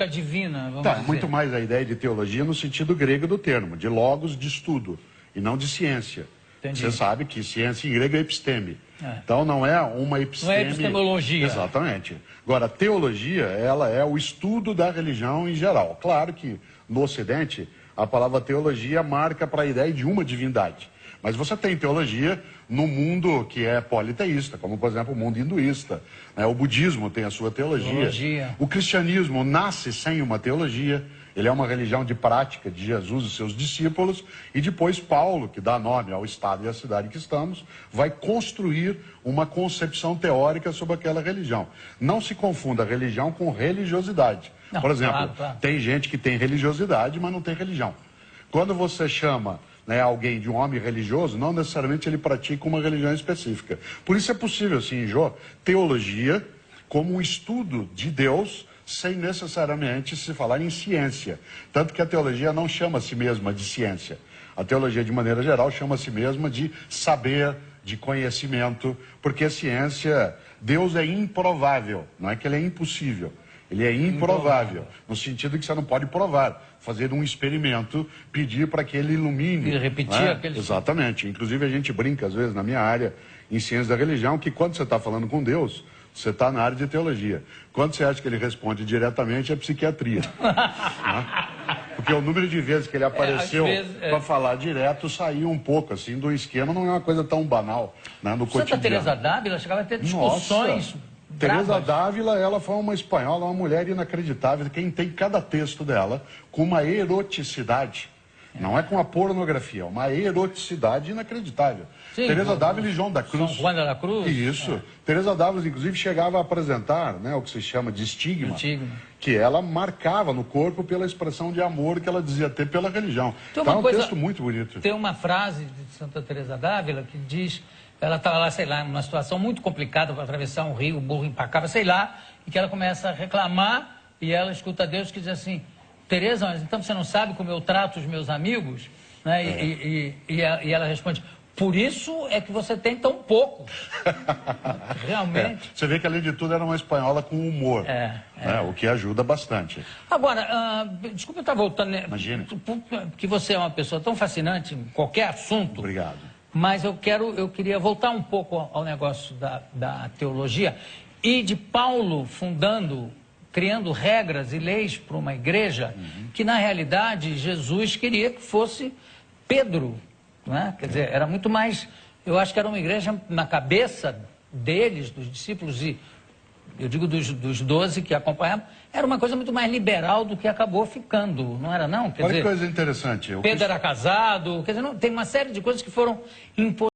divina, vamos Tá, dizer. muito mais a ideia de teologia no sentido grego do termo, de logos, de estudo, e não de ciência. Entendi. Você sabe que ciência em grego é episteme. É. Então não é uma episteme... Não é epistemologia. Exatamente. Agora, a teologia, ela é o estudo da religião em geral. Claro que no Ocidente, a palavra teologia marca para a ideia de uma divindade. Mas você tem teologia no mundo que é politeísta, como, por exemplo, o mundo hinduísta. Né? O budismo tem a sua teologia. O cristianismo nasce sem uma teologia. Ele é uma religião de prática de Jesus e seus discípulos. E depois Paulo, que dá nome ao estado e à cidade que estamos, vai construir uma concepção teórica sobre aquela religião. Não se confunda religião com religiosidade. Não, por exemplo, claro. tem gente que tem religiosidade, mas não tem religião. Quando você chama... alguém de um homem religioso, não necessariamente ele pratica uma religião específica. Por isso é possível, sim, Jô, teologia como um estudo de Deus, sem necessariamente se falar em ciência. Tanto que a teologia não chama a si mesma de ciência. A teologia, de maneira geral, chama a si mesma de saber, de conhecimento, porque a ciência, Deus é improvável, não é que ele é impossível. Ele é improvável, no sentido que você não pode provar, fazer um experimento, pedir para que ele ilumine. E repetir aquele... Exatamente. Inclusive a gente brinca, às vezes, na minha área, em ciência da religião, que quando você está falando com Deus, você está na área de teologia. Quando você acha que ele responde diretamente, é psiquiatria. Né? Porque o número de vezes que ele apareceu para falar direto saiu um pouco, assim, do esquema, não é uma coisa tão banal, né, no cotidiano. Santa Teresa d'Ávila chegava a ter discussões... Teresa d'Ávila, ela foi uma espanhola, uma mulher inacreditável, quem tem cada texto dela com uma eroticidade, não é com a pornografia, uma eroticidade inacreditável. Sim, Teresa d'Ávila e João da Cruz. São Juan de la Cruz? Isso. Teresa d'Ávila, inclusive, chegava a apresentar, né, o que se chama de estigma, que ela marcava no corpo pela expressão de amor que ela dizia ter pela religião. Então é um texto muito bonito. Tem uma frase de Santa Teresa d'Ávila que diz... Ela estava lá, sei lá, numa situação muito complicada para atravessar um rio, o burro empacava, sei lá, e que ela começa a reclamar e ela escuta Deus que diz assim: Teresa, mas então você não sabe como eu trato os meus amigos? Né? E ela responde: por isso é que você tem tão pouco. Realmente. Você vê que, além de tudo, era uma espanhola com humor, né? O que ajuda bastante. Agora, desculpa eu estar voltando... Né? Imagina. Porque você é uma pessoa tão fascinante em qualquer assunto. Obrigado. Mas eu queria voltar um pouco ao negócio da teologia e de Paulo criando regras e leis para uma igreja que, na realidade, Jesus queria que fosse Pedro, né? Quer dizer, era muito mais... Eu acho que era uma igreja na cabeça deles, dos discípulos, e eu digo dos 12 que acompanhavam, era uma coisa muito mais liberal do que acabou ficando, não era não? Quer dizer, olha que coisa interessante. Pedro era casado, quer dizer, não, tem uma série de coisas que foram impostas.